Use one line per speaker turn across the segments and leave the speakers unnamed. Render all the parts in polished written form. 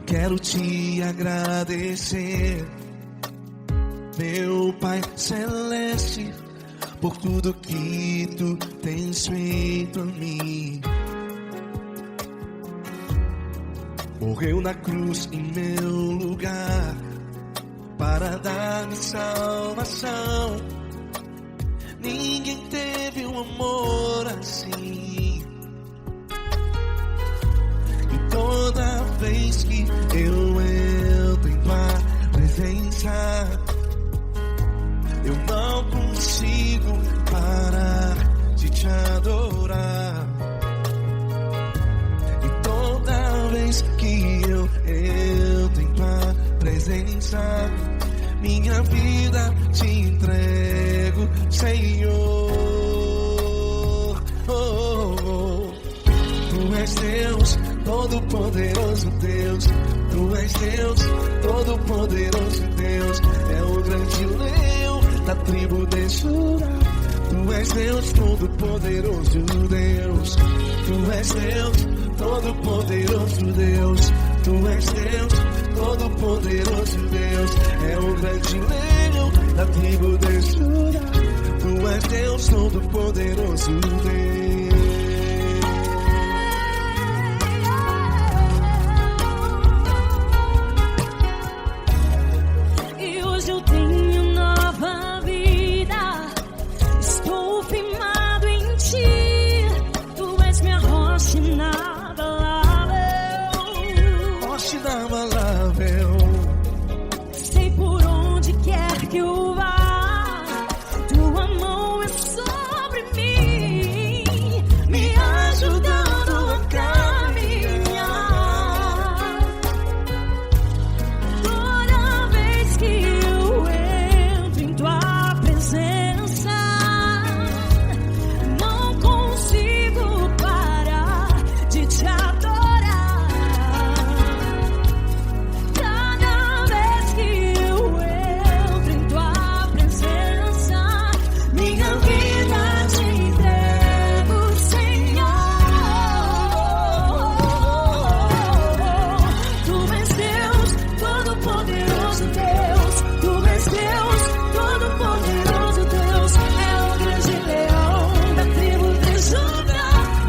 quero te agradecer, meu Pai Celeste, por tudo que tu tens feito a mim. Morreu na cruz em meu lugar para dar-me salvação. Ninguém teve um amor assim. E toda vez que eu entro em tua presença, eu não consigo parar de te adorar. E toda vez que eu entro em tua presença, minha vida te entrego, Senhor. Tu és Deus, Todo-Poderoso Deus. Tu és Deus, Todo-Poderoso Deus. É o grande leão da tribo de Judá. Tu és Deus, Todo-Poderoso Deus. Tu és Deus, Todo-Poderoso Deus. Tu és Deus, Todo-Poderoso Deus. É o grande leão da tribo de Judá. Tu és Deus, Todo-Poderoso Deus.
E hoje eu tenho nova vida. Estou firmado em ti. Tu és minha rocha inabalável.
Rocha inabalável.
Sei por onde quer que eu vá, tua mão é sobre mim, me ajudando a caminhar. Toda vez que eu entro em tua presença, não consigo parar de te adorar. Cada vez que eu entro em tua presença, minha vida te entrego, Senhor. Tu és Deus, Todo-Poderoso Deus. Tu és Deus, Todo-Poderoso Deus. É o grande leão da tribo de Judá.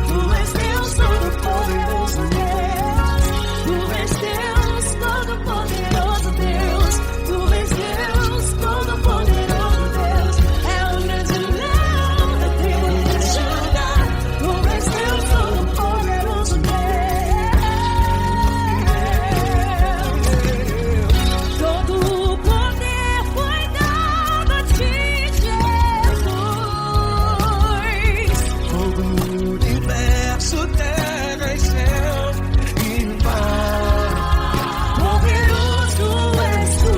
Tu és Deus, Todo-Poderoso Deus. Tu és Deus, Todo-Poderoso Deus. Tu és Deus, Todo-Poderoso Deus. É o grande leão da tribo de Judá. Tu és Deus, Todo-Poderoso Deus. Todo o poder foi dado a ti, Jesus.
Todo o universo, terra e céu e mar.
Poderoso és tu,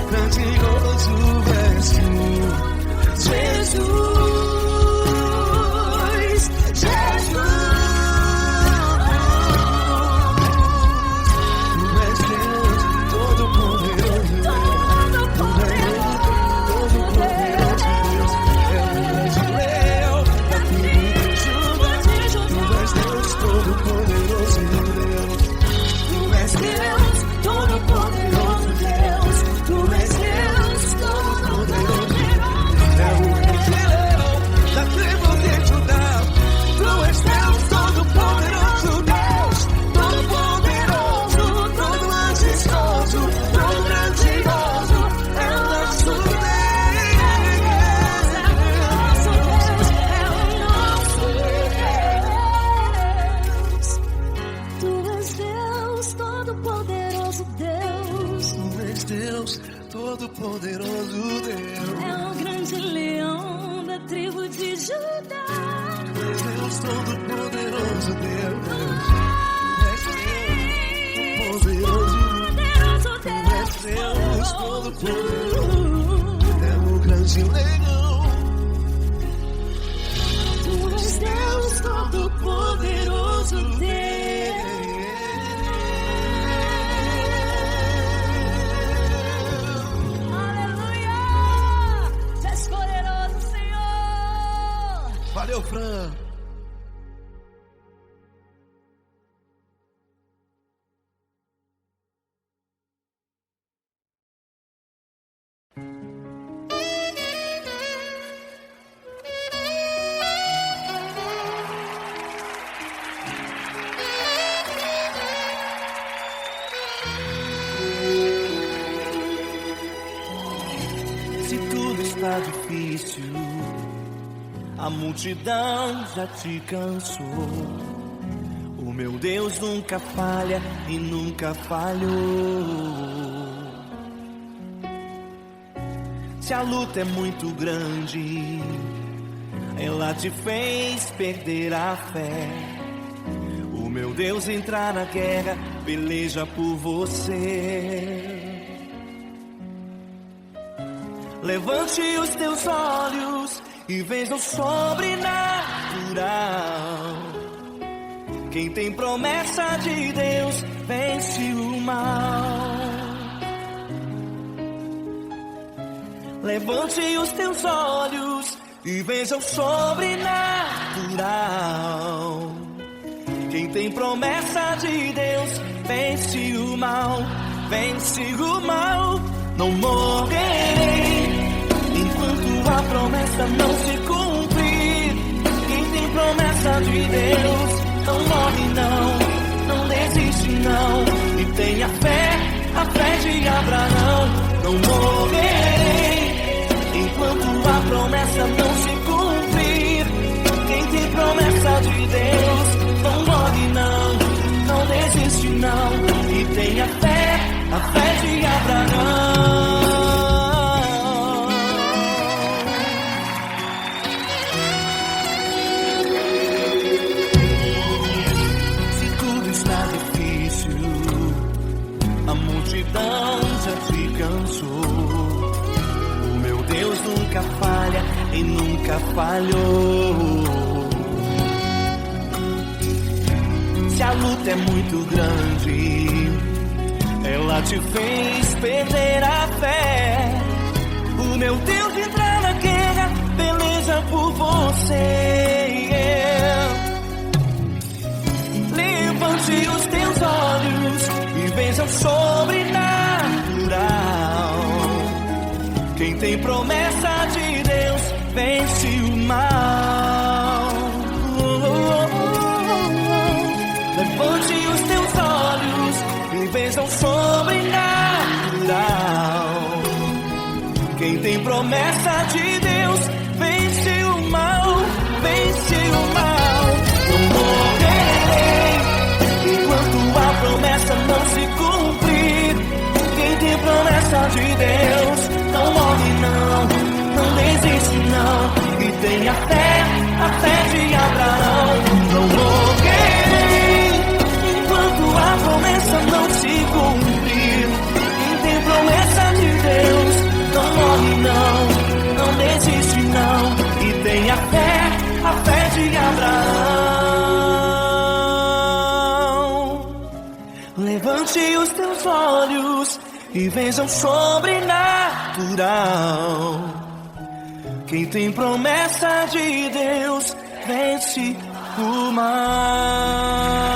Grandioso és tu,
Jesus. Jesus.
Tu és Deus, Todo-Poderoso Deus. Todo-Poderoso Deus. É o grande leão da tribo de Judá. Tu és Deus, Todo-Poderoso Deus.
Tu és Deus, Todo-Poderoso Deus. Tu és Deus, Todo-Poderoso.
É o grande leão da tribo de Judá. Tu és Deus, Todo-Poderoso Deus. Todo-Poderoso, todo majestoso, todo grandioso. É o nosso Deus.
Tu és Deus, Todo-Poderoso Deus.
Tu és Deus, Todo-Poderoso Deus.
É o grande leão da tribo de Judá.
Tu és Deus, Todo-Poderoso Deus. Tu és Deus, Todo-Poderoso.
Poderoso
Tu és Deus, Todo-Poderoso. É o grande leão.
Tu és Deus, Todo-Poderoso Deus. Aleluia! Tu és poderoso, Senhor.
Valeu, Fran. está difícil, a multidão já te cansou. O meu Deus nunca falha e nunca falhou. Se a luta é muito grande, ela te fez perder a fé. O meu Deus entra na guerra, peleja por você. Levante os teus olhos e veja o sobrenatural. Quem tem promessa de Deus vence o mal. Levante os teus olhos e veja o sobrenatural. Quem tem promessa de Deus vence o mal, vence o mal. Não morrerei enquanto a promessa não se cumprir. Quem tem promessa de Deus não morre não desiste não. E tenha fé, a fé de Abraão. Não morrerei enquanto a promessa não se cumprir. Quem tem promessa de Deus não morre não desiste não. E tenha fé, a fé de Abraão. Se tudo está difícil, a multidão já te cansou. O meu Deus nunca falha e nunca falhou. Se a luta é muito grande, ela te fez perder a fé. O meu Deus entra na guerra, peleja por você. Levante os teus olhos e veja o sobrenatural. Quem tem promessa de Deus vence o mal. Levante os teus olhos e veja o sobrenatural. Quem tem promessa de Deus vence o mal, vence o mal. Não morrerei enquanto a promessa não se cumprir. Quem tem promessa de Deus não morre não desiste não. E tenha fé, a fé de Abraão. Não morrerei enquanto a promessa não se cumprir. Quem tem promessa de Deus não morre não desiste não. E tenha fé, a fé de Abraão. Levante os teus olhos e veja o sobrenatural. Quem tem promessa de Deus vence o mal.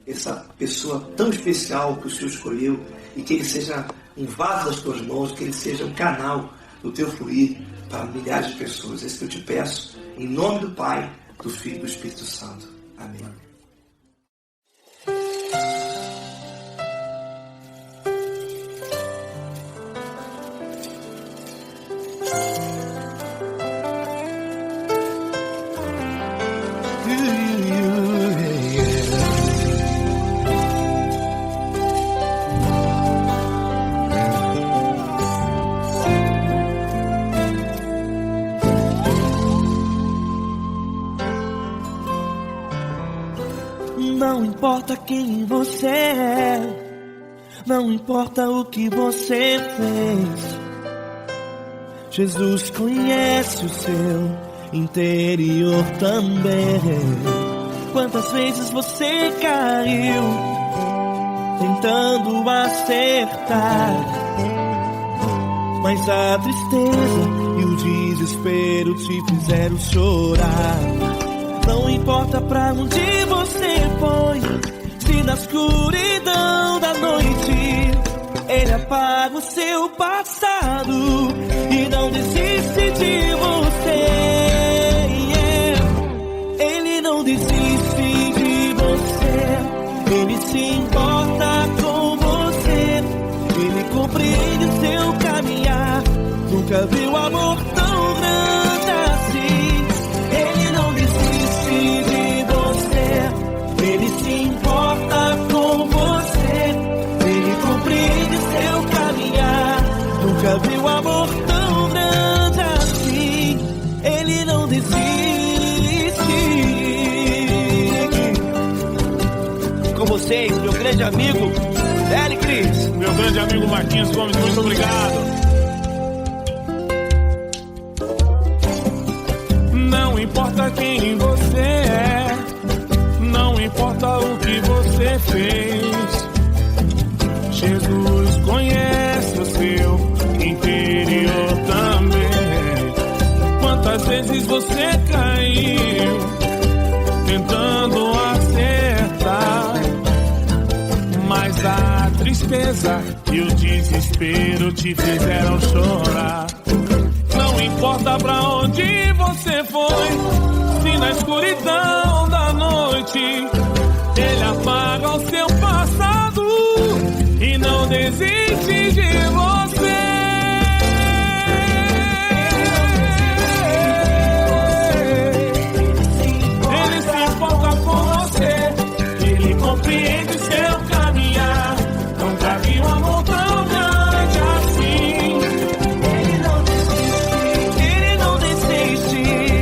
Essa pessoa tão especial que o Senhor escolheu, e que ele seja um vaso das tuas mãos, que ele seja um canal do teu fluir para milhares de pessoas. É isso que eu te peço, em nome do Pai, do Filho e do Espírito Santo. Amém.
Não importa quem você é, não importa o que você fez, Jesus conhece o seu interior também. Quantas vezes você caiu tentando acertar, mas a tristeza e o desespero te fizeram chorar. Não importa pra onde você foi, se Se na escuridão da noite Ele apaga o seu passado e não desiste de você. Ele não desiste de você. Ele se importa com você. Ele compreende o seu caminhar. Nunca viu amor tão grande assim. Ele não desiste de você. Ele se importa com você. Ele compreende seu caminhar. Nunca viu amor tão grande assim. Ele não desiste. Com vocês, meu grande amigo L. Cris.
Meu grande amigo Marquinhos Gomes, muito obrigado. Não importa quem você é, não importa o que você fez, Jesus conhece o seu interior também. Quantas vezes você caiu tentando acertar, mas a tristeza e o desespero te fizeram chorar. Não importa pra onde você foi, se na escuridão da noite Ele apaga o seu passado e não desiste de você. Ele se importa com você, Ele compreende seu caminhar. Nunca vi um amor tão grande assim. Ele não desiste, Ele não desiste.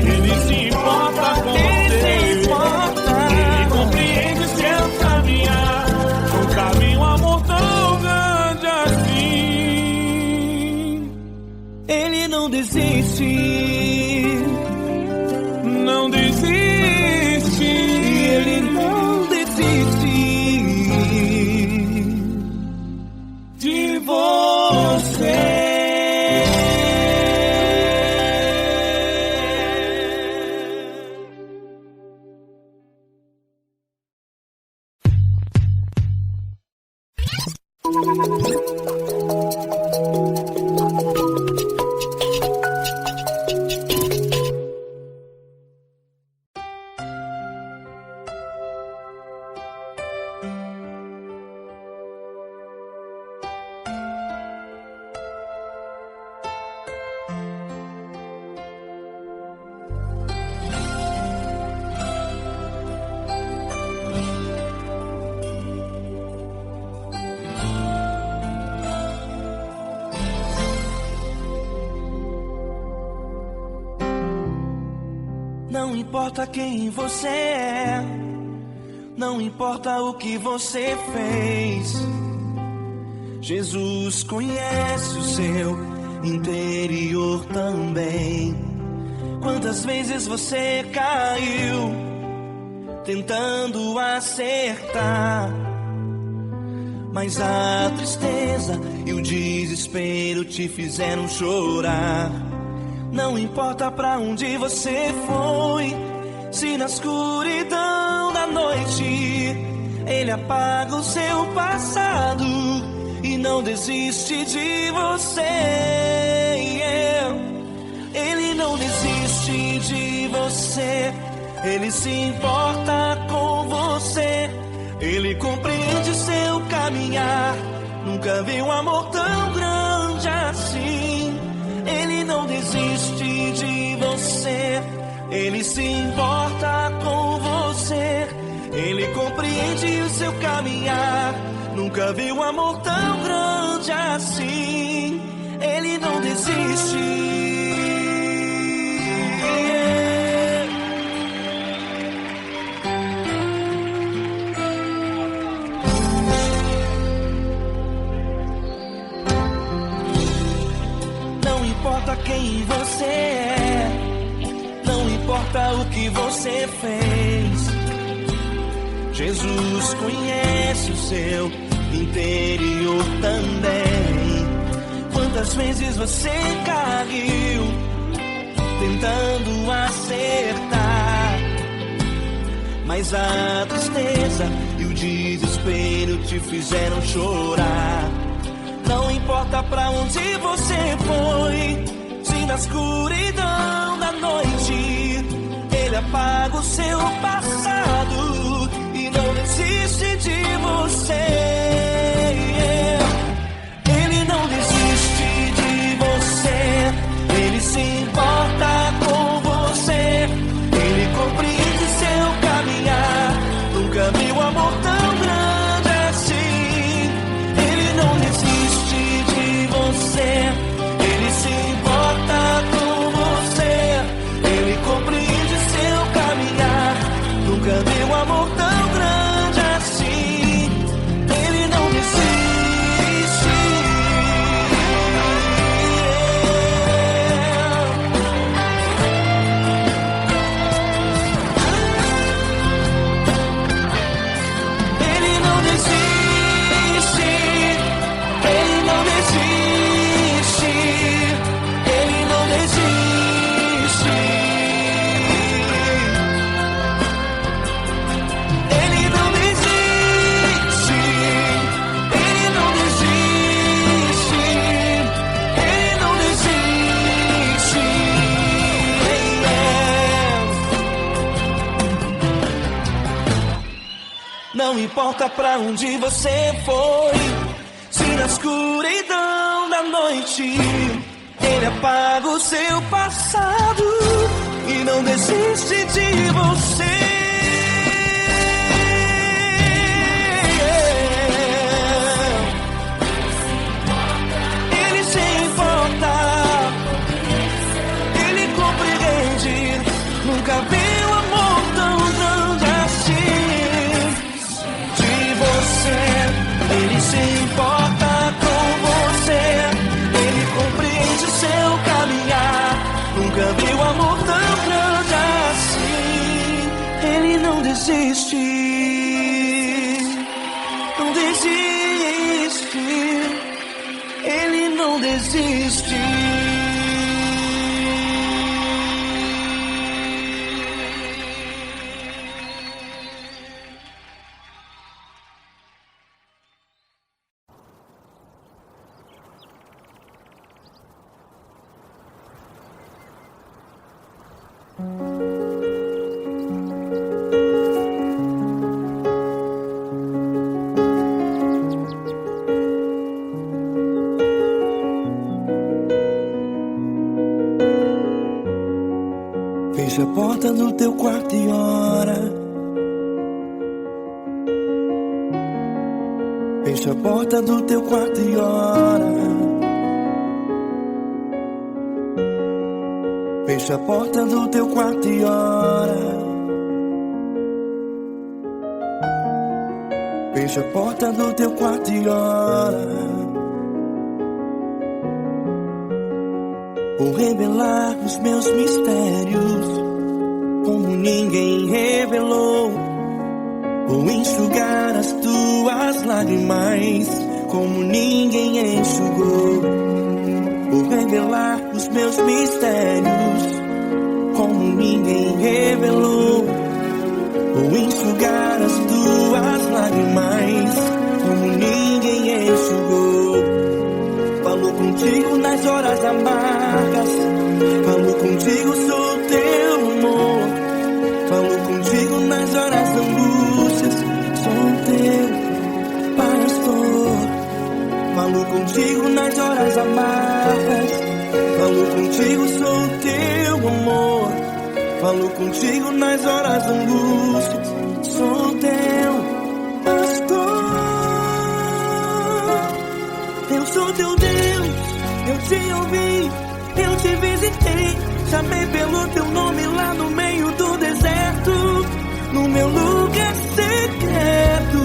Ele se importa com você, Ele compreende seu caminhar. Nunca vi um amor tão grande assim.
Ele não desiste.
Não desiste.
Ele não desiste
De você.
Não importa quem você é, não importa o que você fez, Jesus conhece o seu interior também. Quantas vezes você caiu tentando acertar, mas a tristeza e o desespero te fizeram chorar. Não importa pra onde você foi, se na escuridão da noite Ele apaga o seu passado e não desiste de você. Ele não desiste de você. Ele se importa com você. Ele compreende seu caminhar. Nunca vi um amor tão grande assim. Ele não desiste de você. Ele se importa com você. Ele compreende o seu caminhar. Nunca vi um amor tão grande assim. Ele não desiste. Não importa quem você é, não importa o que você fez, Jesus conhece o seu interior também. Quantas vezes você caiu tentando acertar, mas a tristeza e o desespero espelho te fizeram chorar. Não importa pra onde você foi, se na escuridão da noite ele apaga o seu passado e não desiste de você. Ele não desiste de você, ele se importa com você, ele compreende seu caminhar. Nunca vi um amor tão grande assim. Ele não desiste de você, ele se importa com você, ele compreende seu caminhar. Nunca vi um amor tão grande assim. Ele não desiste. Ele não desiste. Ele não desiste. Ele não desiste. Ele não desiste. Ele não desiste. Ele não desiste. Não importa pra onde você foi, se na escuridão da noite ele apaga o seu passado e não desiste de você. Ele se importa, ele compreende. Nunca vi um amor tão grande assim. De você, ele se importa com você, ele compreende o seu caminhar. Nunca vi um amor tão grande assim. Ele não desiste, não desiste, ele não desiste. Fecha a porta do teu quarto e ora. Fecha a porta do teu quarto e ora. Fecha a porta do teu quarto e ora. Fecha a porta do teu quarto e ora. Vou revelar os meus mistérios como ninguém revelou. Vou enxugar as tuas lágrimas como ninguém enxugou. Vou revelar os meus mistérios como ninguém revelou. Vou enxugar as tuas lágrimas como ninguém enxugou. Falo contigo nas horas amargas, falo contigo, sou teu amor. Falo contigo nas horas angústias, sou teu pastor. Falo contigo nas horas amargas, falo contigo, sou teu amor. Falo contigo nas horas angústias, sou teu pastor. Eu sou teu Deus, eu te ouvi, eu te visitei. Chamei pelo teu nome lá no meio do deserto, no meu lugar secreto.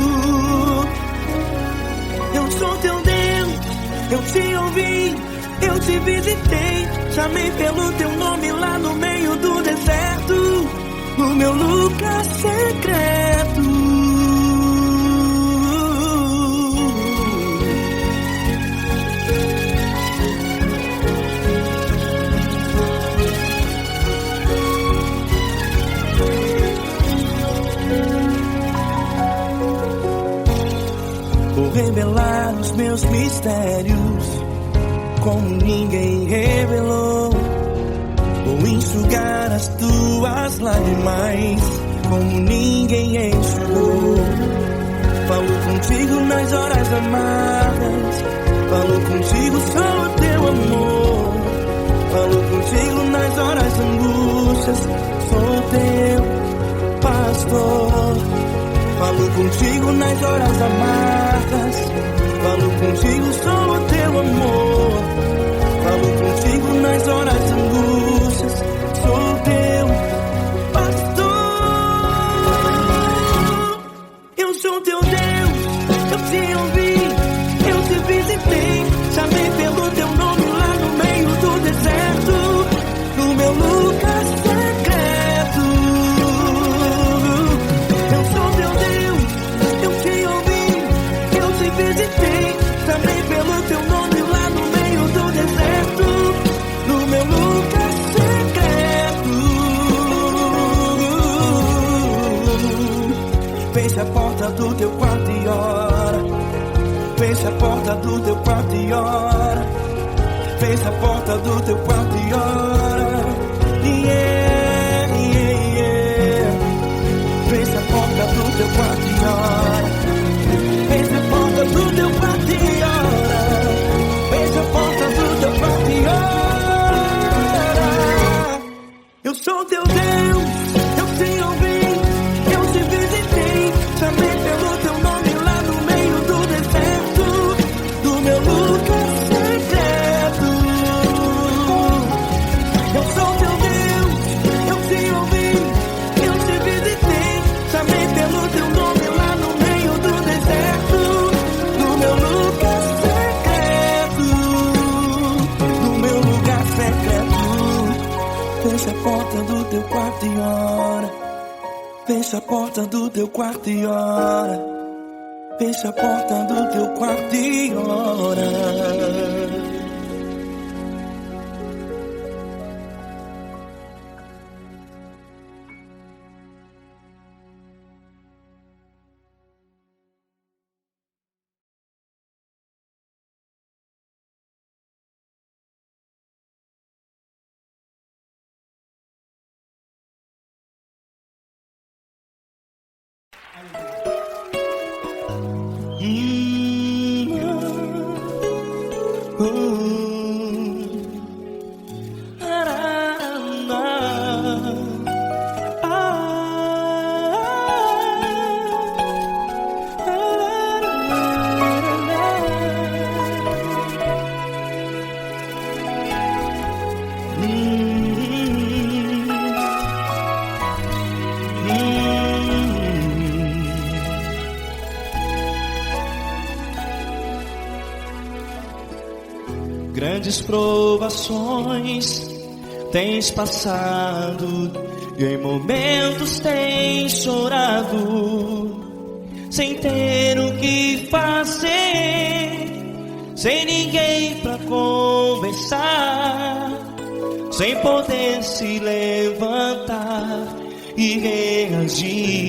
Eu sou teu Deus, eu te ouvi, eu te visitei. Chamei pelo teu nome lá no meio do deserto, no meu lugar secreto. mistérios como ninguém revelou. Vou enxugar as tuas lágrimas como ninguém enxugou. Falo contigo nas horas amargas, falo contigo só o teu amor. Falo contigo nas horas angústias, sou teu pastor. Falo contigo nas horas amargas, falo contigo só o teu amor. Falo contigo nas horas angústias, sou teu pastor. Eu sou teu Deus, eu te ouvi, eu te visitei, chamei pelo teu nome lá no meio do deserto, no meu lugar secreto. Eu sou teu Deus, eu te ouvi, eu te visitei, chamei pelo teu nome lá no meio do deserto, no meu lugar secreto. Fecha a porta do teu quarto e ora. Fecha a porta do teu quarto e ora. Fecha a porta do teu quarto e ora. Yeah, yeah, yeah. Fecha a porta do teu quarto e ora. Fecha a porta do teu quarto e ora. Fecha a porta do teu quarto e ora. Eu sou teu Deus, eu te ouvi, eu te visitei, chamei pelo teu nome lá no meio do deserto, do meu lugar secreto. Eu sou teu Deus, eu te ouvi, eu te visitei, chamei pelo teu nome lá no meio do deserto, do meu lugar secreto, do meu lugar secreto. Fecha a porta do teu quarto e ora. Fecha a porta do teu quarto e ora. Fecha a porta do teu quarto e ora.
Grandes provações tens passado e em momentos tens chorado, sem ter o que fazer, sem ninguém pra conversar, sem poder se levantar e reagir.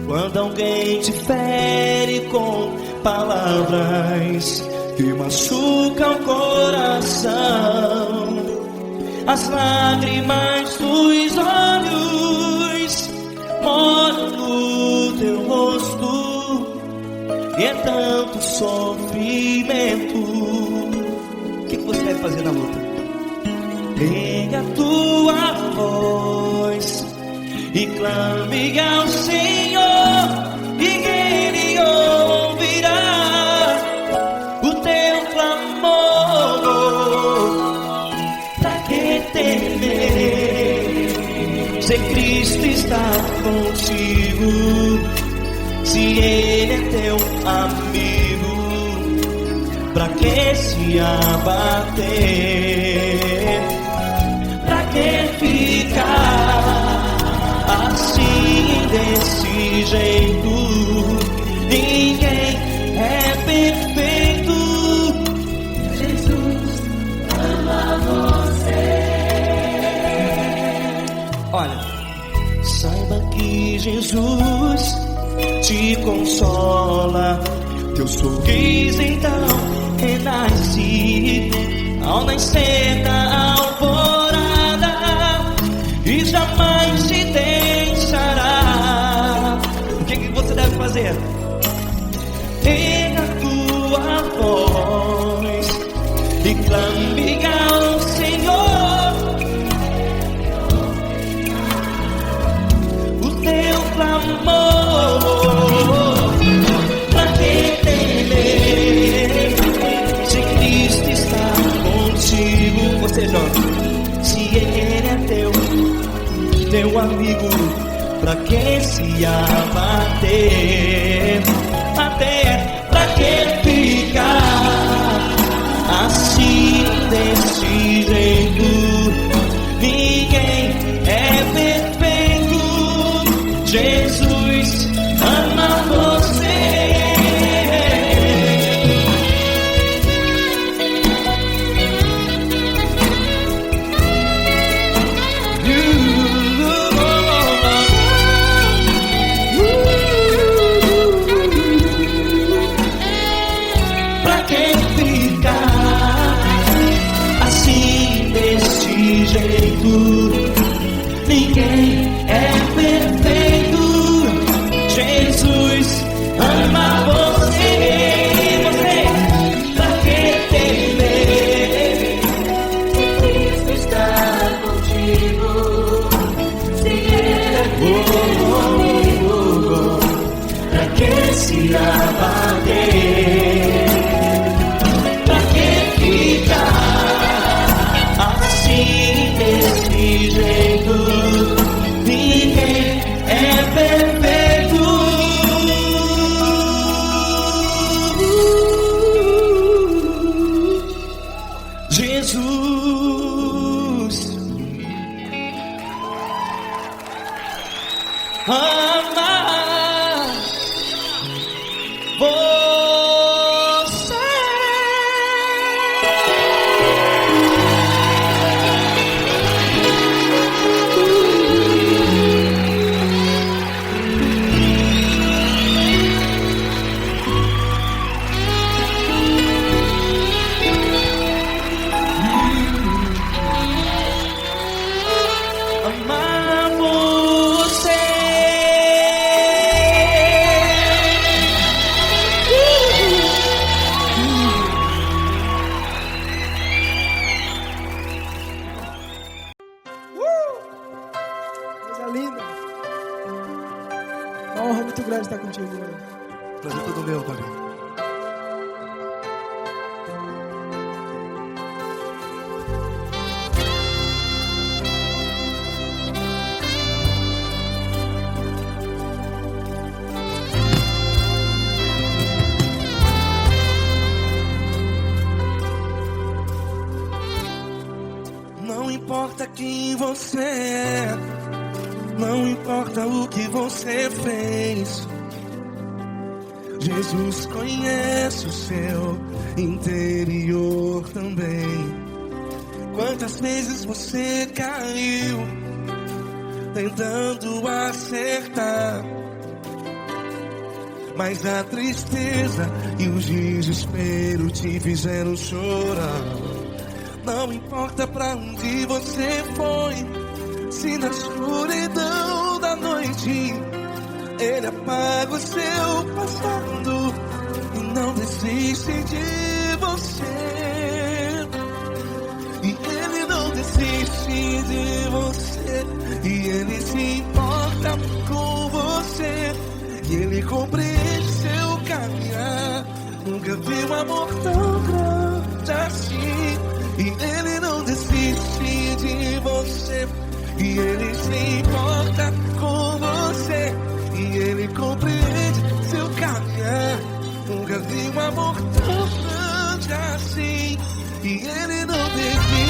Quando alguém te fere com palavras que machucam o coração, as lágrimas dos olhos molham no teu rosto, e é tanto sofrimento. O que você deve fazer na luta? Erga a tua voz e clame ao Senhor, e Ele ouvirá o teu clamor. Pra que temer, se Cristo está contigo, se Ele é teu amigo? Pra que se abater? Pra que ficar assim, desse jeito? Ninguém é perfeito. Jesus ama você. Olha, saiba que Jesus te te consola. Teu sorriso então renasce ao nascer da alvorada e jamais te deixará. O que você deve fazer? Erga a tua voz e clame ao Senhor. O teu clamor, pra que temer se Cristo está contigo? Você, João, se Ele é teu amigo, pra que se abater? Até pra que ficar assim desse jeito? Ninguém é perfeito. Jesus ama você. Ninguém é perfeito. Jesus ama você. Você, pra que temer?
Cristo está contigo. Se Ele é teu amigo,
Pra que se abater? Pra que ficar assim desse jeito? Ninguém é perfeito. Jesus ama você. Amar você.
Coisa linda. Uma honra muito grande estar contigo, mano.
Prazer todo meu, Paulinho. Não importa quem você é, não importa o que você fez, Jesus conhece o seu interior também. Quantas vezes você caiu tentando acertar, mas a tristeza e o desespero te fizeram chorar. Não importa pra onde você foi, se na escuridão da noite Ele apaga o seu passado e não desiste de você. E Ele não desiste de você, e Ele se importa com você, e Ele compreende seu caminhar. Nunca vi um amor tão grande assim. E Ele não desiste de você, e Ele se importa com você, e Ele compreende seu caminhar. Nunca vi um amor tão grande assim. E Ele não desiste.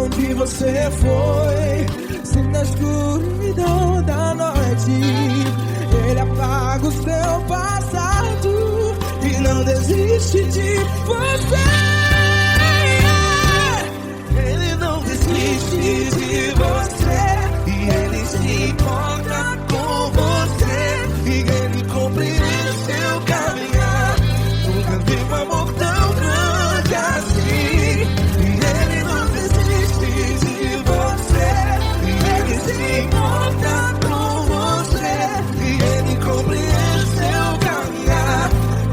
onde você foi. Se na escuridão da noite Ele apaga o seu passado e não desiste de você. Ele não desiste de você e Ele se importa com você e Ele compreende seu caminhar. Nunca vi um amor tão grande assim. E Ele não desiste de você e Ele se importa com você e Ele compreende seu caminhar.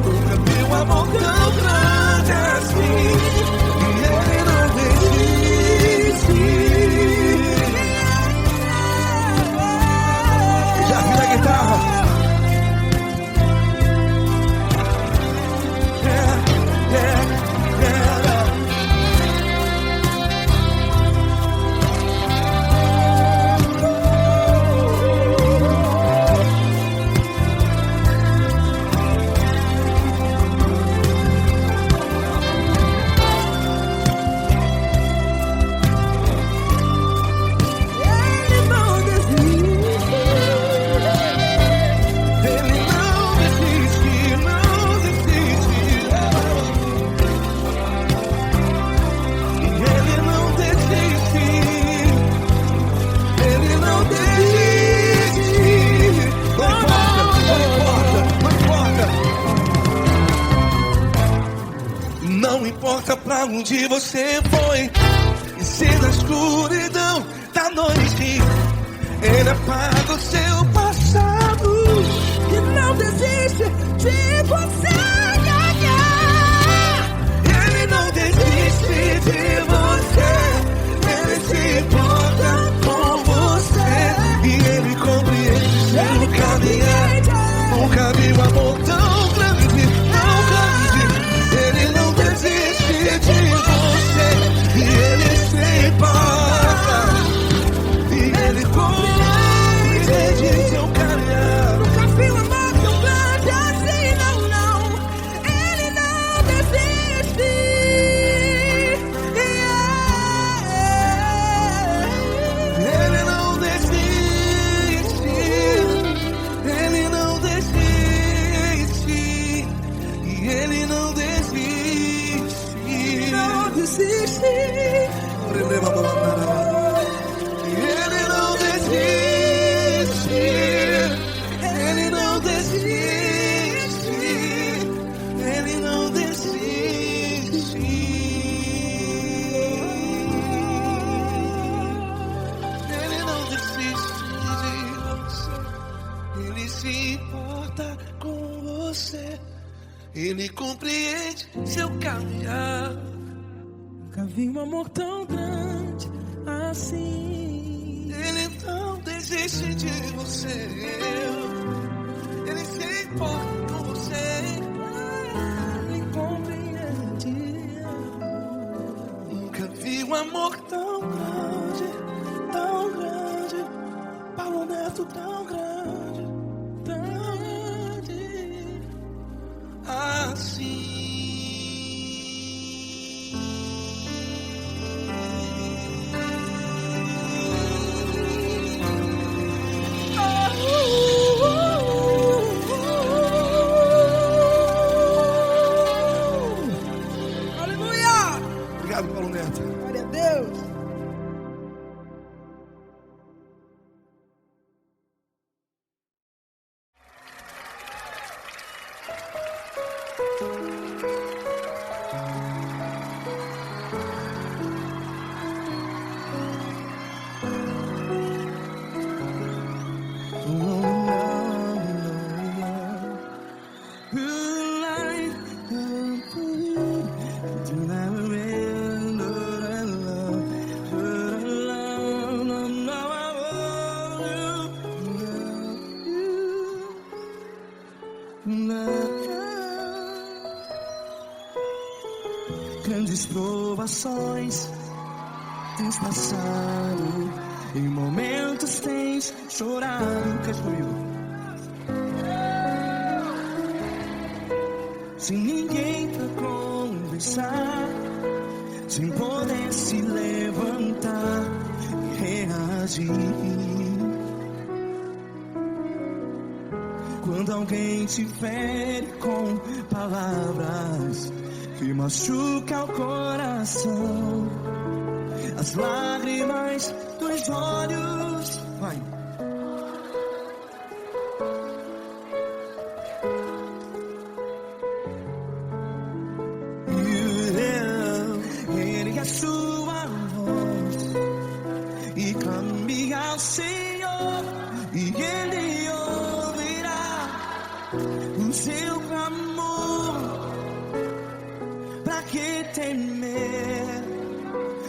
Nunca vi um amor tão grande assim. E Ele não desiste. Já vi a guitarra. Não importa pra onde você foi, e se na escuridão da noite Ele apaga o seu passado e não desiste de você. Ele não desiste de você, Ele se importa com você e Ele compreende seu caminhar. Nunca vi um amor tão grande, tão grande. Ele não desiste de você e Ele se importa e Ele compreende seu caminhar. Nunca vi um amor tão grande assim, não, não. Ele não desiste. Ele não desiste. Ele não desiste. E Ele não desiste. Não desiste. Ele não desiste. Ele não desiste. Ele não desiste. Ele não desiste de você. Ele se importa com você. Ele compreende seu caminhar. Nunca vi um amor tão grande assim. Ele não desiste de você. Ele se importa com você. Ele compreende. Nunca vi um amor tão grande, tão grande. Paulo Neto tão grande, tão grande assim. Obrigado, Paulo Neto. Glória a Deus. Grandes provações tens passado, em momentos tens chorado. Cante comigo. Sem ninguém pra conversar, sem poder se levantar e reagir. Quando alguém te fere com palavras que machuca o coração, as lágrimas dos olhos, vai. Ergue a sua voz e clame ao Senhor, e Ele ouvirá o seu clamor. Pra que temer,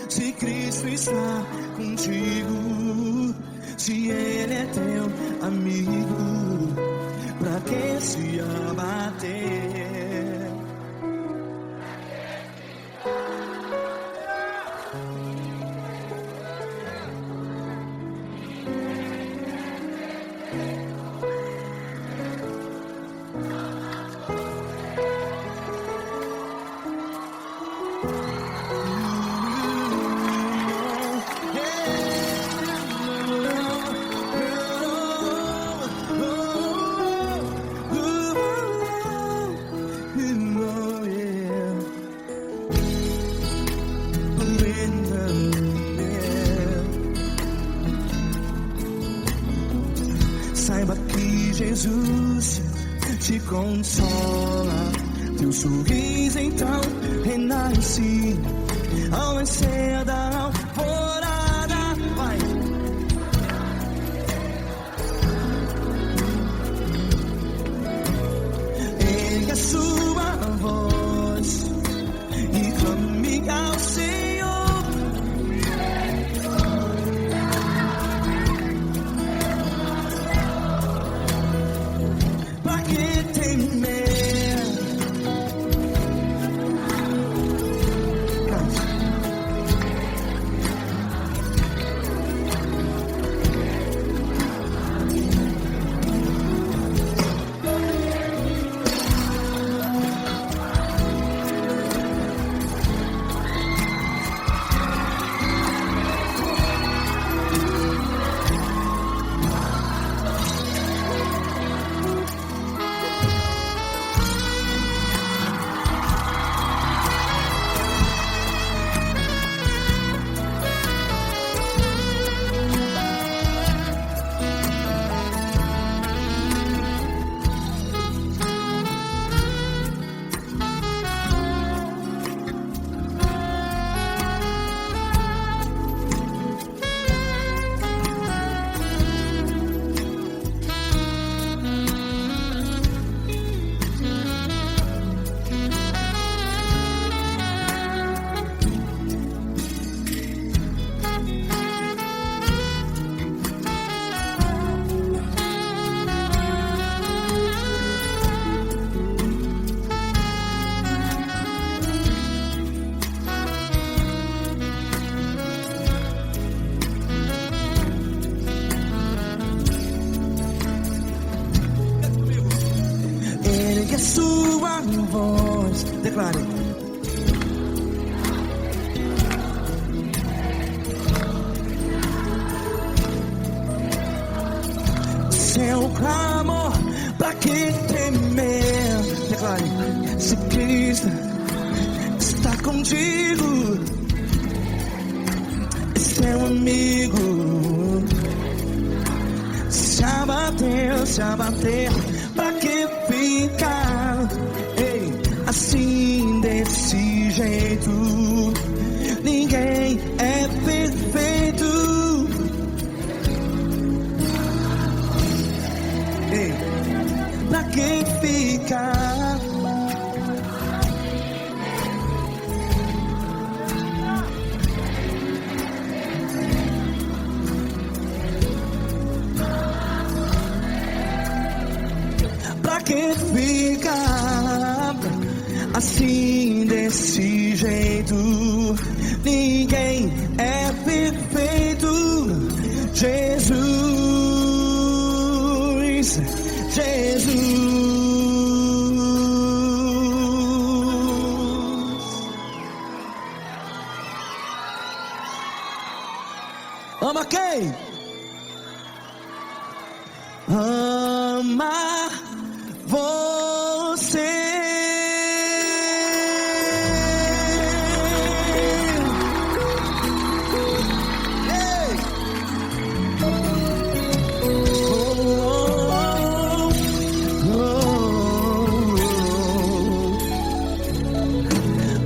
se Cristo está contigo, se Ele é teu amigo? Pra que se abater? Saiba que Jesus te consola, teu sorriso então renasce ao nascer da alvorada. Vai. Ergue a sua voz e clame ao Senhor. Sua voz, declare. Seu clamor, pra que temer? Declare. Se Cristo está contigo, é seu amigo. Se abater, pra que ficar assim desse jeito? Ninguém é perfeito. Pra que ficar? Pra que ficar assim desse jeito? Ninguém é perfeito. Jesus, Jesus. Ama quem? Ama você. Ei!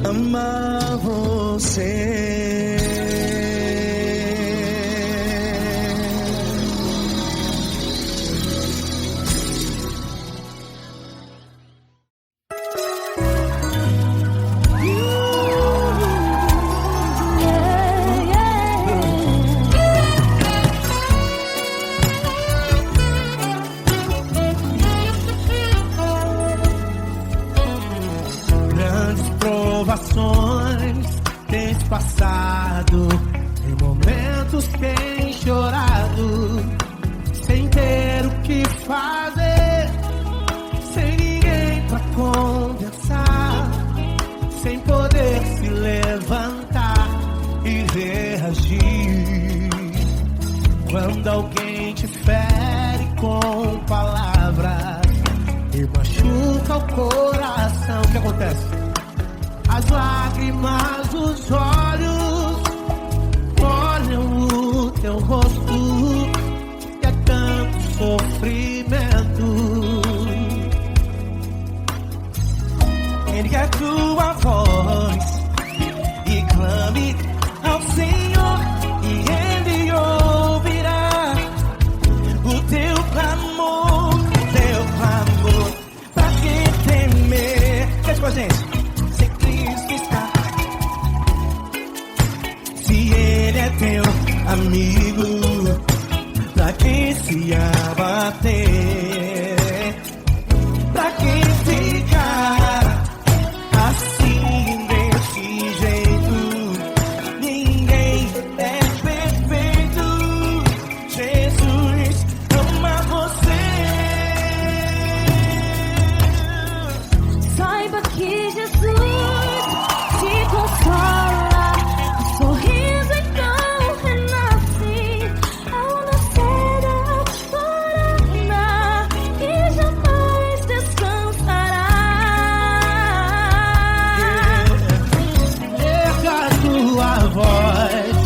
Amar você.
Grandes provações tens passado, em momentos tens chorado, sem ter o que fazer, sem ninguém pra conversar, sem poder se levantar e reagir. Quando alguém te fere com palavras e machuca o coração, o que acontece? As lágrimas dos olhos molham o teu rosto, e é tanto sofrimento. Ergue a tua voz e clame ao Senhor, e Ele ouvirá o teu clamor, pra que temer? Fez com a gente. Se Cristo está, se Ele é teu amigo, pra que se abater? Pra que ficar assim desse jeito? Ninguém é perfeito. Jesus ama você.
Saiba que Jesus te consola, o sorriso então renasce ao nascer da aurora e jamais descansará.
Erga a tua voz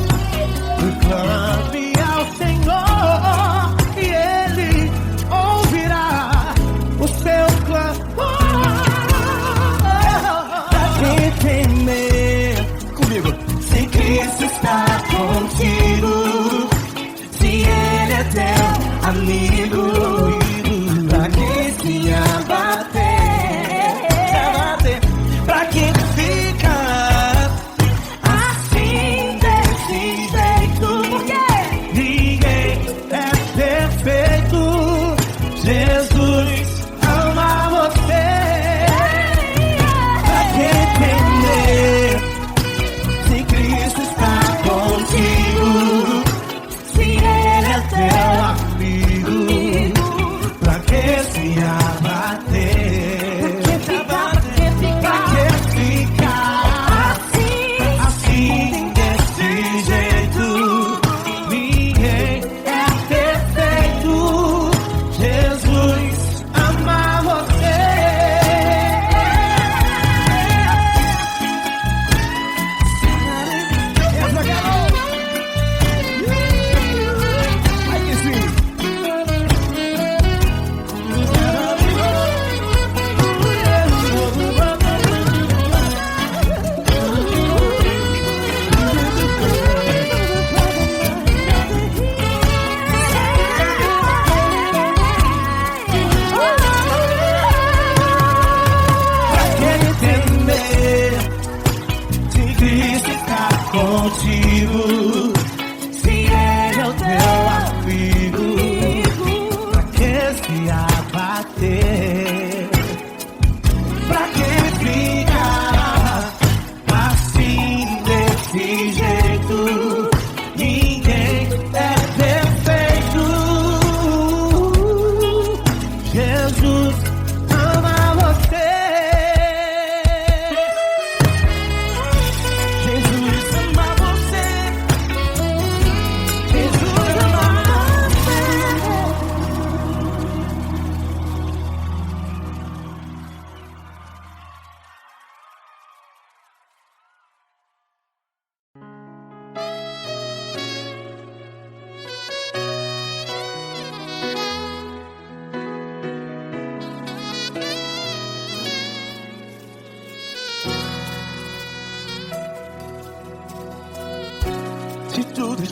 e clame ao Senhor, e Ele ouvirá o seu clamor. Pra que temer? Comigo. Se Cristo está contigo, se Ele é teu amigo, pra que se abater? Pra que ficar assim desse jeito? Porque ninguém é perfeito. Jesus ama você. Pra que temer? Se Cristo está contigo, se Ele é teu amigo,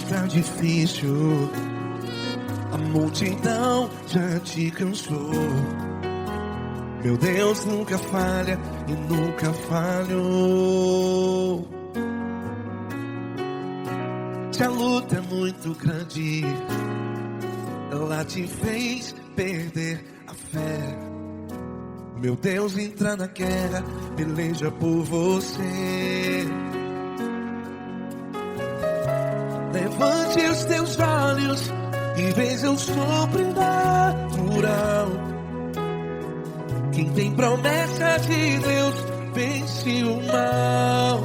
está difícil, a multidão já te cansou. Meu Deus nunca falha e nunca falhou. Se a luta é muito grande, ela te fez perder a fé. Meu Deus entra na guerra, peleja por você. Levante os teus olhos e veja o sobrenatural. Quem tem promessa de Deus vence o mal.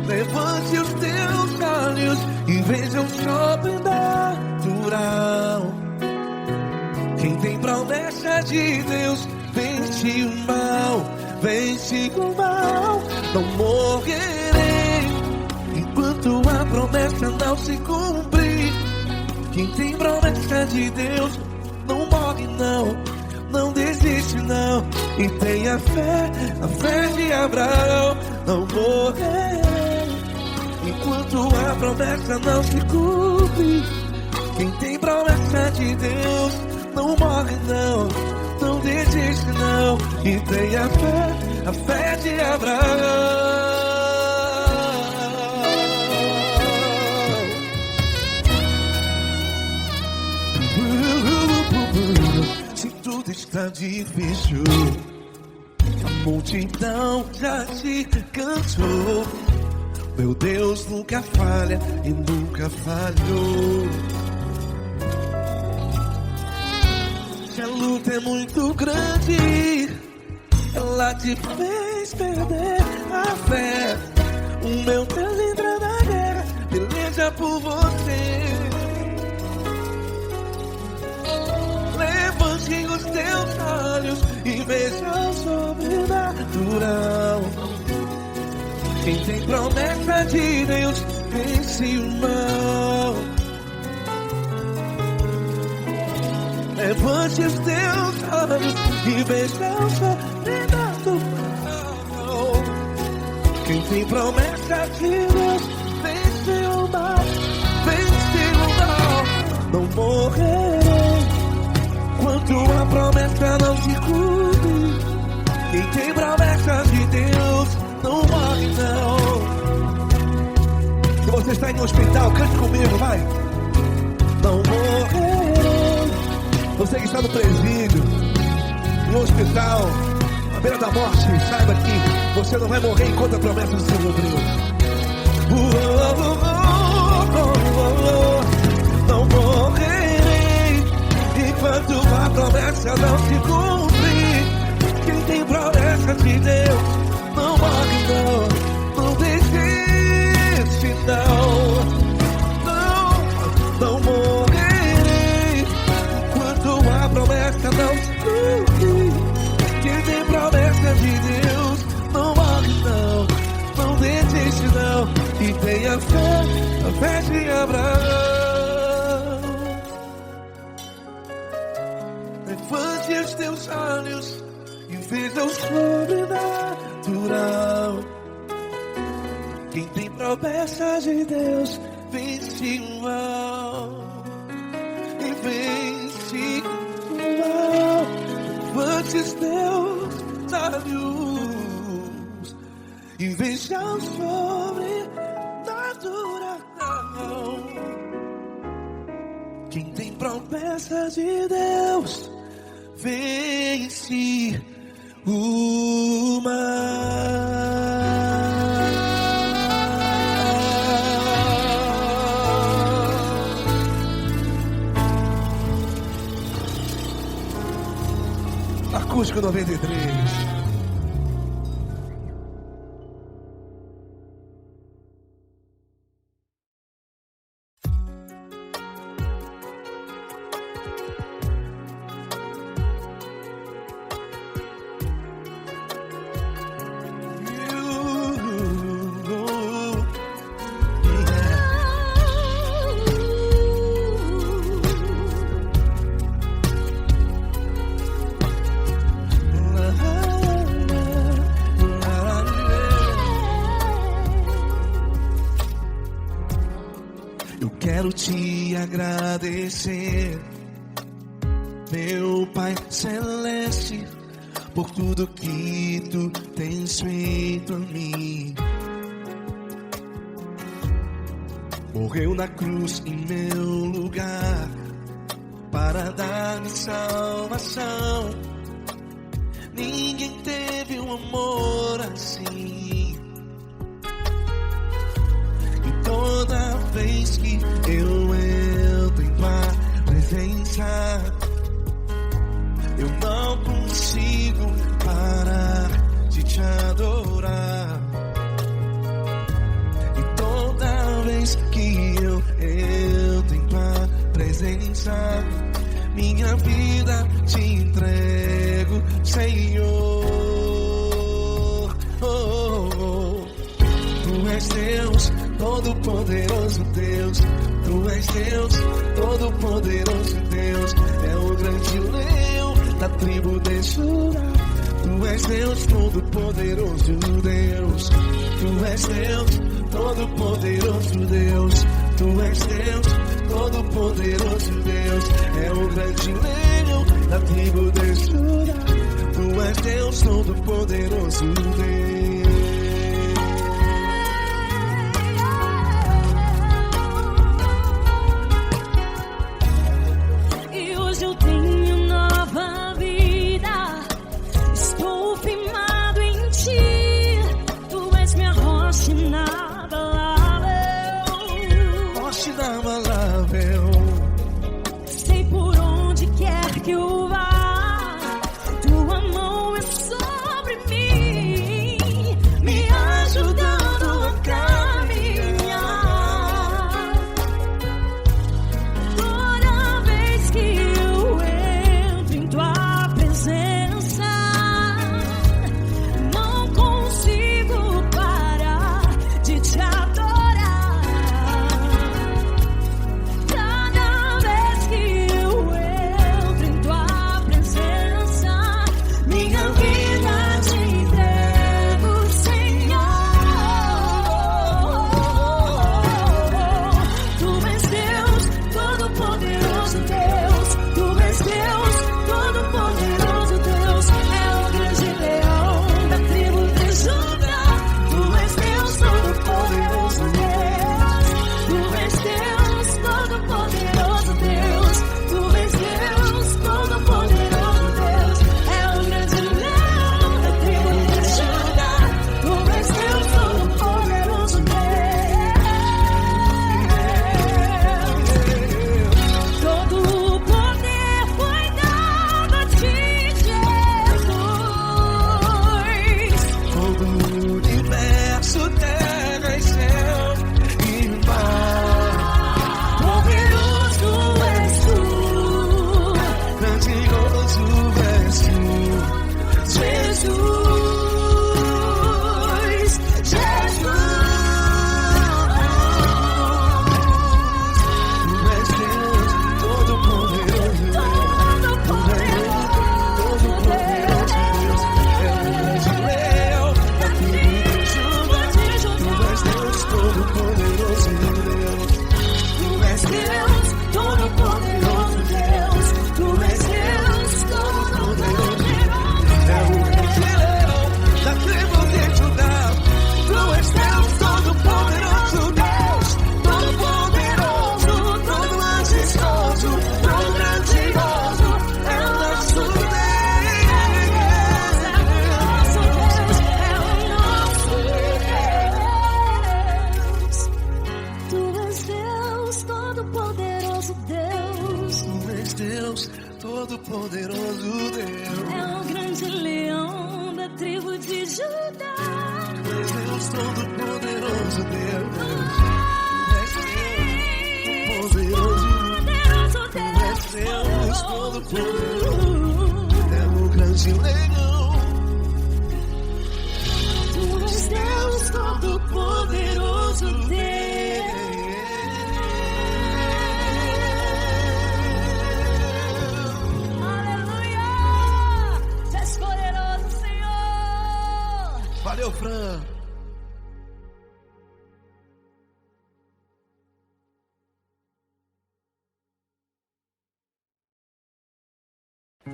Levante os teus olhos e veja o sobrenatural. Quem tem promessa de Deus vence o mal. Vence o mal. Não morrerei enquanto a promessa não se cumprir. Quem tem promessa de Deus não morre não, não desiste não. E tenha fé, a fé de Abraão. Não morrerei enquanto a promessa não se cumpre. Quem tem promessa de Deus não morre não, não desiste não. E tenha fé, a fé de Abraão. Se tudo está difícil, a multidão já te cansou. Meu Deus nunca falha e nunca falhou. Se a luta é muito grande, ela te fez perder a fé. O meu Deus entra na guerra, peleja por você. Levante os teus olhos e veja o sobrenatural. Quem tem promessa de Deus vence o mal. Levante os teus olhos e veja o sobrenatural. Quem tem promessa de Deus vence o mal. Vence o mal. Não morrerei enquanto a promessa não se cumpre. Quem tem promessa de Deus não morre não. Se você está em um hospital, cante comigo, vai. Não morrerei. Você que está no presídio, no hospital, à beira da morte, saiba que você não vai morrer enquanto a promessa não se cumpriu. Não morrerei enquanto a promessa não se cumprir. Quem tem promessa de Deus não morre não, não desiste não. Não morrerei enquanto a promessa não se cumprir. Quem tem promessa de Deus não morre não, não desiste não. E tenha fé, a fé de Abraão. Levante os teus olhos e veja o sobrenatural. Quem tem promessa de Deus vence o mal. E vence o mal. Levante os teus olhos e veja o sobrenatural. Quem tem promessa de Deus vence o mal. Acústico 93. Eu quero te agradecer, meu Pai Celeste, por tudo que tu tens feito a mim. Morreu na cruz em meu lugar para dar-me salvação. Ninguém teve um amor assim. E toda vez que eu entro em tua presença, eu não consigo parar de te adorar. E toda vez que eu entro em tua presença, minha vida te entrego, Senhor. Tu és Deus, todo-poderoso Deus. Tu és Deus, todo-poderoso Deus. É o grande leão da tribo de Judá. Tu és Deus, todo-poderoso Deus. Tu és Deus, todo-poderoso Deus. Tu és Deus, todo-poderoso Deus. É o grande leão da tribo de Judá. Tu és Deus, todo-poderoso Deus.
E hoje eu tenho nova vida. Estou firmado em ti. Tu és minha rocha inabalável.
Rocha inabalável.
Sei por onde quer que eu vá, tua mão é sobre mim, me ajudando a caminhar. Toda vez que eu entro em tua presença, não consigo parar de te adorar. Cada vez que eu entro em tua presença, minha vida te entrego, Senhor. Tu és Deus, todo-poderoso Deus. Tu és Deus, todo-poderoso Deus. É o grande leão da tribo de Judá. Tu és Deus, todo-poderoso Deus. Tu és Deus, todo-poderoso Deus. Tu és Deus, todo-poderoso Deus. É o grande leão da tribo de Judá. Tu és Deus, todo-poderoso Deus. Todo o poder foi dado a ti, Jesus.
Todo o universo, terra e céu e mar.
Poderoso és tu,
Grandioso és tu,
Jesus.
Tu és Deus, todo-poderoso Deus. É o grande leão da tribo de Judá. Tu és Deus, todo-poderoso Deus.
Tu és Deus, todo-poderoso Deus. Tu és Deus, todo-poderoso Deus.
É o grande leão da tribo de Judá. Tu és Deus, todo-poderoso Deus. Todo-poderoso, todo majestoso, todo grandioso. É o nosso
Tu és Deus, todo-poderoso Deus.
Tu és Deus, todo-poderoso Deus.
É o grande leão da tribo de Judá.
Tu és Deus, todo-poderoso Deus. Tu és Deus,
Poderoso
tu és Deus, todo-poderoso. É o grande leão.
Tu és Deus, todo-poderoso Deus. Aleluia! Tu és poderoso, Senhor.
Valeu, Fran. Se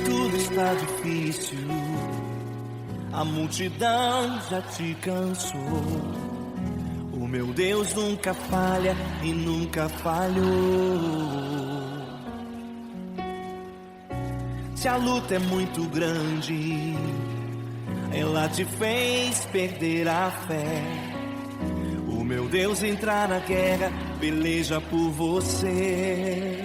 tudo está difícil, a multidão já te cansou. O meu Deus nunca falha e nunca falhou. Se a luta é muito grande, ela te fez perder a fé. O meu Deus entrar na guerra, peleja por você.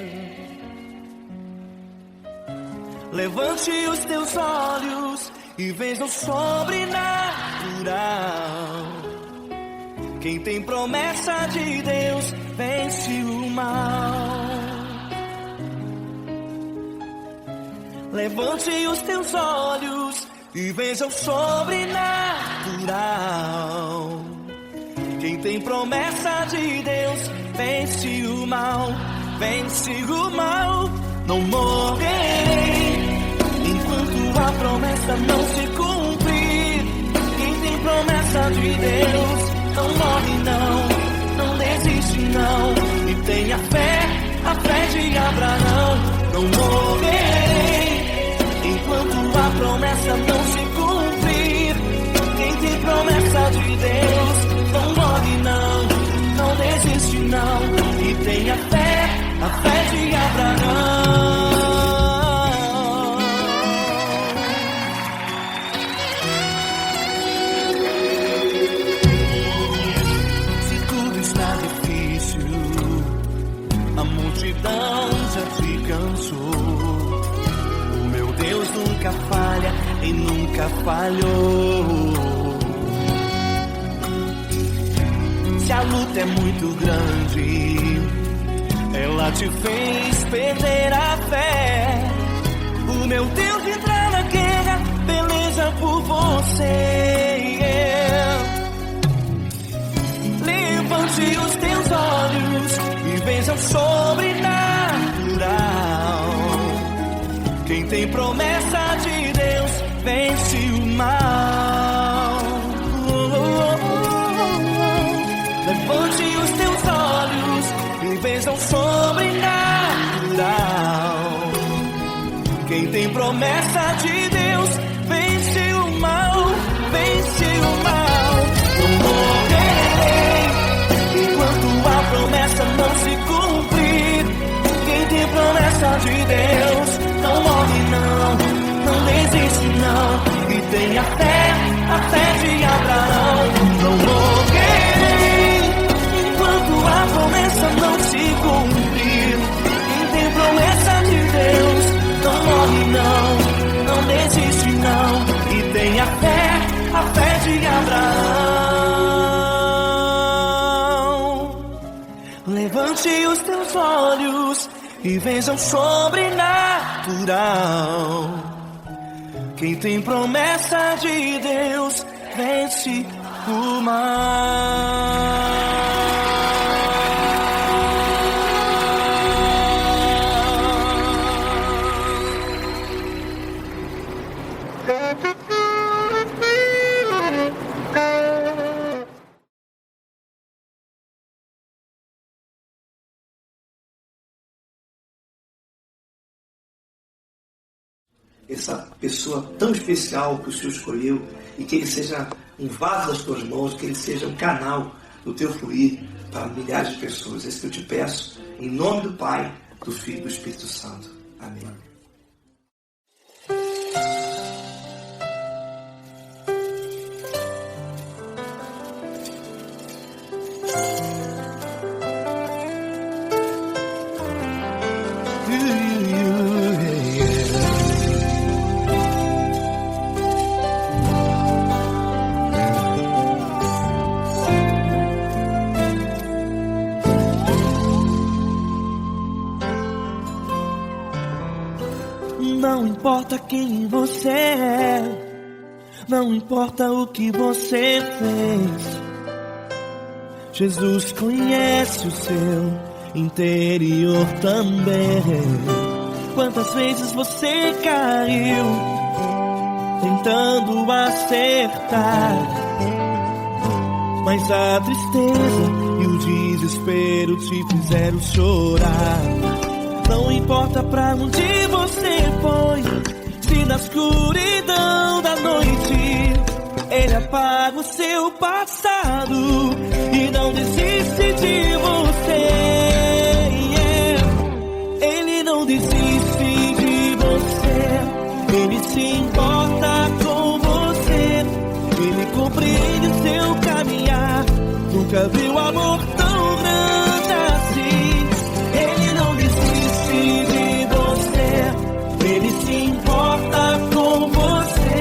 Levante os teus olhos e veja o sobrenatural. Quem tem promessa de Deus vence o mal. Levante os teus olhos e veja o sobrenatural. Quem tem promessa de Deus vence o mal, vence o mal. Não morrerei enquanto a promessa não se cumprir. Quem tem promessa de Deus não morre não desiste não. E tenha fé, a fé de Abraão. Não morrerei enquanto a promessa não se cumprir. Quem tem promessa de Deus não morre não desiste não. E tenha fé, a fé de Abraão. Se tudo está difícil, a multidão já te cansou. O meu Deus nunca falha e nunca falhou. Se a luta é muito grande, ela te fez perder a fé. O meu Deus entrar na guerra, peleja por você. Levante os teus olhos e veja o sobrenatural. Quem tem promessa de Deus vence o mal. Levante os teus olhos e veja o sobrenatural. Quem tem promessa de Deus vence o mal, vence o mal. Não morrerei enquanto a promessa não se cumprir. Quem tem promessa de Deus não morre não desiste não. E tenha fé, a fé de Abraão. Não morrerei enquanto a promessa não se cumprir. Quem tem promessa de Deus não morre não desiste não. E tenha fé, a fé de Abraão. Levante os teus olhos e veja o sobrenatural. Quem tem promessa de Deus vence o mal.
Essa pessoa tão especial que o Senhor escolheu, e que ele seja um vaso das tuas mãos, que ele seja um canal do teu fluir para milhares de pessoas. É isso que eu te peço, em nome do Pai, do Filho e do Espírito Santo. Amém.
Não importa quem você é, não importa o que você fez, Jesus conhece o seu interior também.
Quantas vezes você caiu tentando acertar, mas a tristeza e o desespero te fizeram chorar. Não importa pra onde você foi, se na escuridão da noite ele apaga o seu passado e não desiste de você. Ele não desiste de você, ele se importa com você, ele compreende o seu caminhar. Nunca viu amor tão grande assim. Ele não desiste de você, ele se importa com você,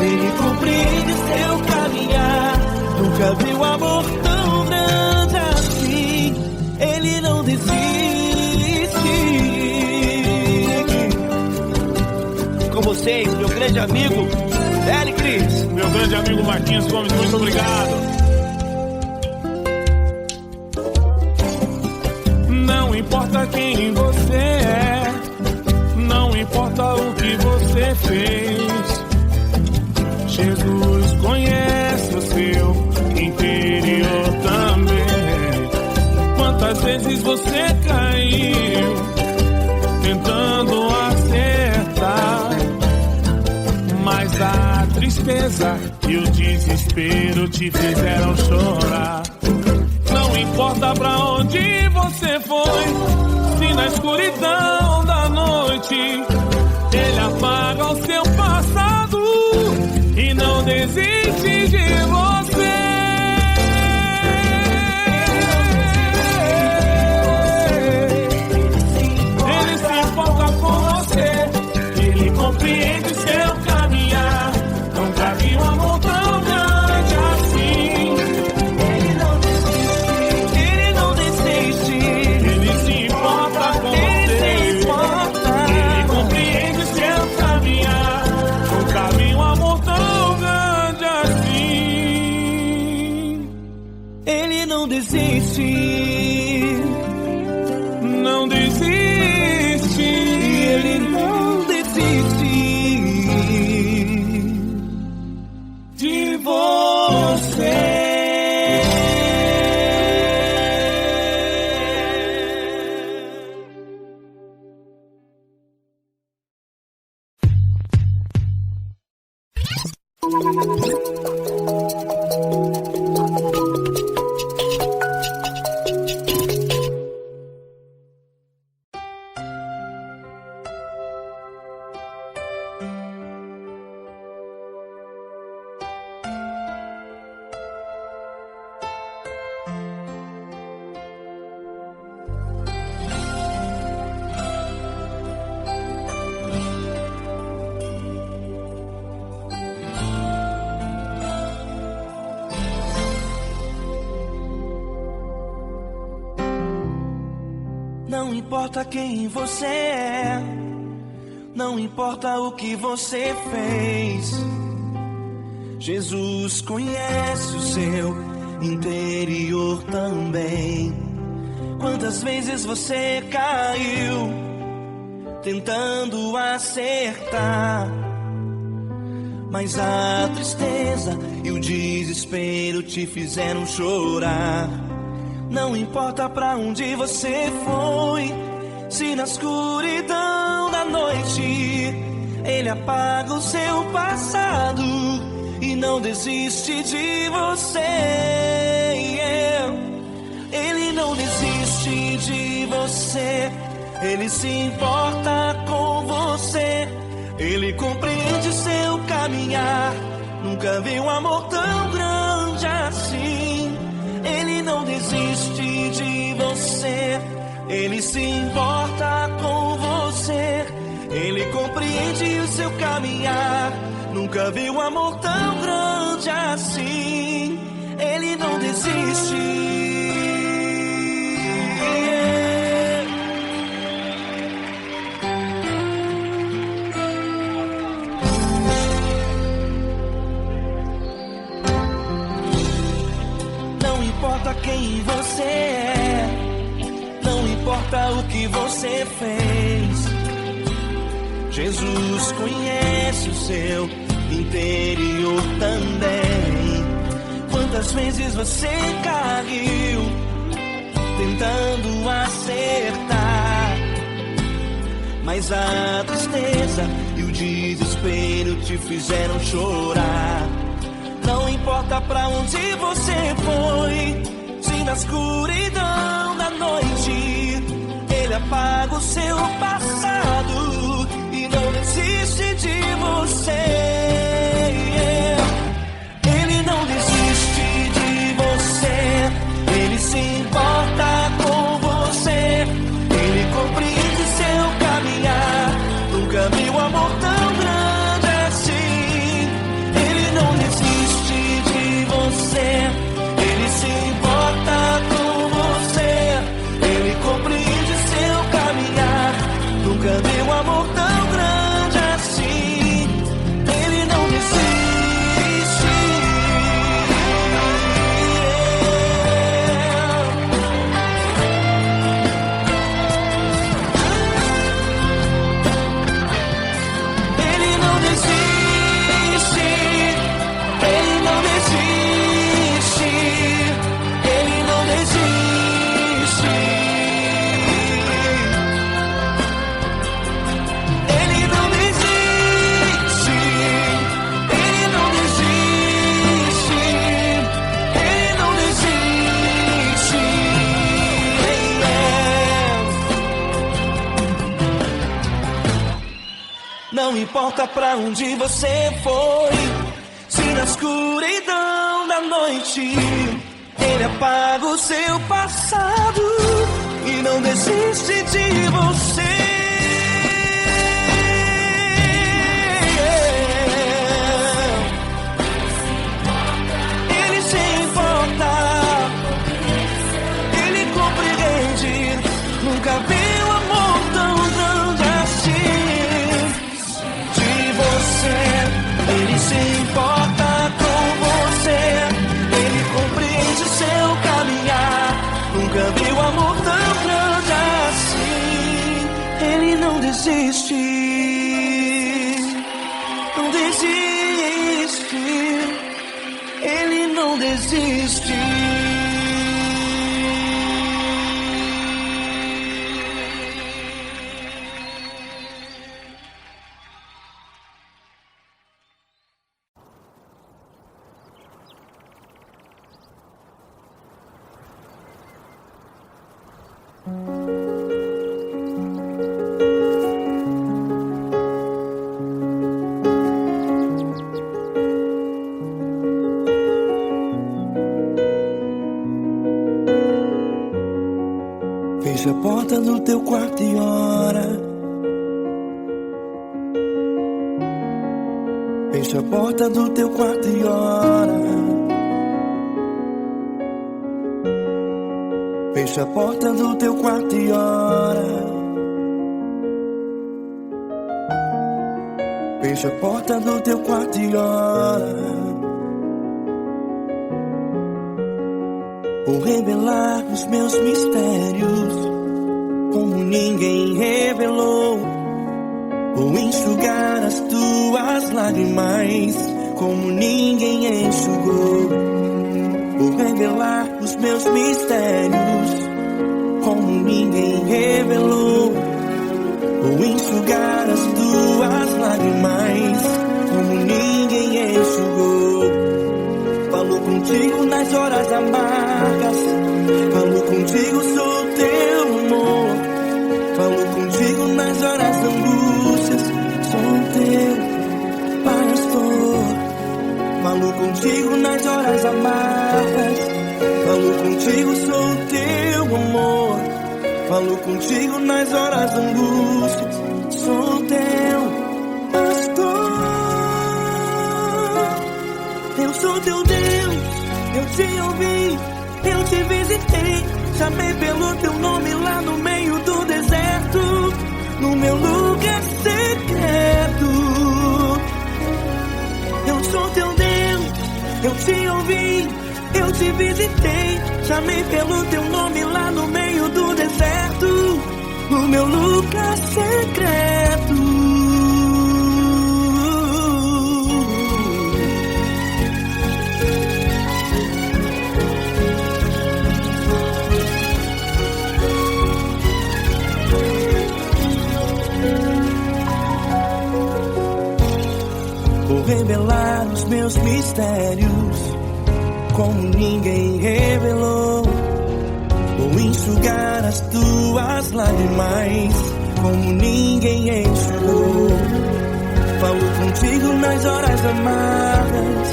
ele compreende seu caminhar. Nunca viu amor tão grande assim. Ele não desiste. Com vocês, meu grande amigo Eli Cris.
Meu grande amigo Marquinhos Gomes, muito obrigado. Não importa quem você é, não importa o que você fez, Jesus conhece o seu interior também. Quantas vezes você caiu tentando acertar, mas a tristeza e o desespero te fizeram chorar. Não importa pra onde você foi, se na escuridão da noite ele apaga o seu passado e não desiste de você. Ele se importa com você, ele compreende seu caminhar. Nunca vi um amor tão grande assim. Ele não desiste, ele se importa com você, ele compreende seu caminhar. Nunca vi um amor tão grande assim.
Ele não desiste,
não desiste,
ele não desiste
de você.
Não importa quem você é, não importa o que você fez, Jesus conhece o seu interior também. Quantas vezes você caiu tentando acertar, mas a tristeza e o desespero te fizeram chorar. Não importa pra onde você foi, se na escuridão da noite ele apaga o seu passado e não desiste de você. Ele não desiste de você, ele se importa com você, ele compreende seu caminhar. Nunca vi um amor tão grande assim. Ele não desiste de você, ele se importa com você, ele compreende o seu caminhar. Nunca vi um amor tão grande assim. Ele não desiste. Não importa quem você é, não importa o que você fez, Jesus conhece o seu interior também. Quantas vezes você caiu tentando acertar, mas a tristeza e o desespero te fizeram chorar. Não importa pra onde você foi, se na escuridão da noite Ele apaga o seu passado e não desiste de você. Ele não desiste de você, Ele se importa com você, Ele compreende seu caminhar. Nunca vi um amor tão grande assim. Ele não desiste de você, Ele se importa com você, Ele compreende seu caminhar. Nunca vi um amor tão grande assim. Ele não desiste. Ele não desiste. Ele não desiste. Ele não desiste. Ele não desiste. Ele não desiste. Ele não desiste. Não importa pra onde você foi, se na escuridão da noite Ele apaga o seu passado e não desiste de você. Ele se importa, Ele compreende. Nunca vi um amor tão grande assim. De você, Ele se importa com você, Ele compreende seu caminhar. Nunca vi um amor tão grande assim. Ele não desiste, não desiste. Ele não desiste.
Fecha a porta do teu quarto e ora. Fecha a porta do teu quarto e ora. Fecha a porta do teu quarto e ora. Fecha a porta do teu quarto e ora. Vou revelar os meus mistérios como ninguém revelou. Vou enxugar as tuas lágrimas como ninguém enxugou. Vou revelar os meus mistérios como ninguém revelou. Vou enxugar as tuas lágrimas como ninguém enxugou. Falo contigo nas horas amargas, falo contigo, sou teu amor. Falo contigo nas horas da angústias, sou teu pastor. Falo contigo nas horas amargas, falo contigo, sou teu amor. Falo contigo nas horas da angústias, sou teu pastor. Eu sou teu Deus, eu te ouvi, eu te visitei. Chamei pelo teu nome lá no meio do deserto, no meu lugar secreto. Eu sou teu Deus, eu te ouvi, eu te visitei. Chamei pelo teu nome lá no meio do deserto, no meu lugar secreto.
mistérios como ninguém revelou. Vou enxugar as tuas lágrimas como ninguém enxugou. Falo contigo nas horas amargas,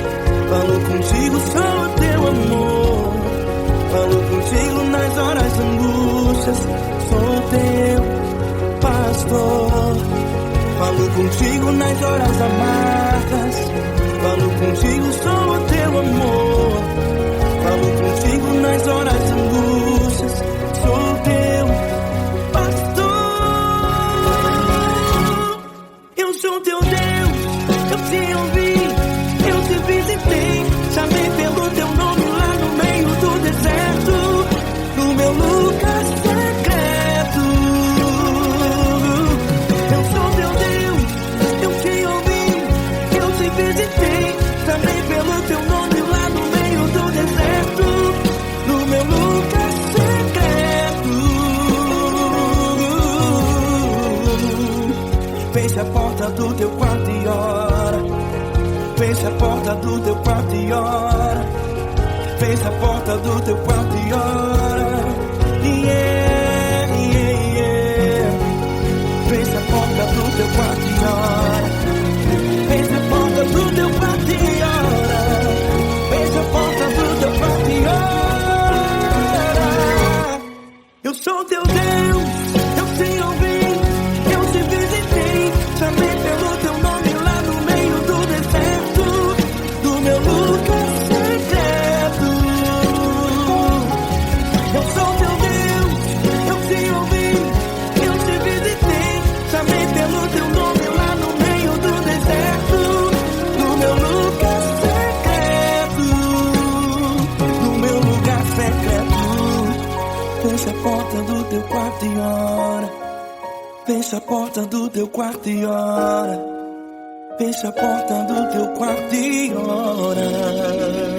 falo contigo só o teu amor. Falo contigo nas horas angústias, sou teu pastor. Falo contigo nas horas amargas, falo contigo só o teu amor. Falo contigo nas horas angústias, sou teu pastor. Eu sou teu Deus, eu te ouvi, eu te visitei, chamei pelo teu nome lá no meio do deserto, no meu lugar secreto. Eu sou teu Deus, eu te ouvi, eu te visitei, chamei pelo teu nome lá no meio do deserto, no meu lugar secreto. Feche a porta do teu quarto e ora. Feche a porta do teu quarto e ora. Feche a porta do teu quarto e ora. Yeah, yeah, yeah. Feche a porta do teu quarto e ora. Feche a porta do teu quarto e ora. Feche a porta do teu quarto e ora. Eu sou teu Deus, eu te ouvi, eu te visitei, chamei pelo teu nome lá no meio do deserto, do meu lugar secreto. Eu sou teu Deus, eu te ouvi, eu te visitei, chamei pelo teu nome lá no meio do deserto, do meu lugar secreto, do meu lugar secreto. Fecha a porta do teu quarto e ora. Fecha a porta do teu quarto e ora. Fecha a porta do teu quarto e ora.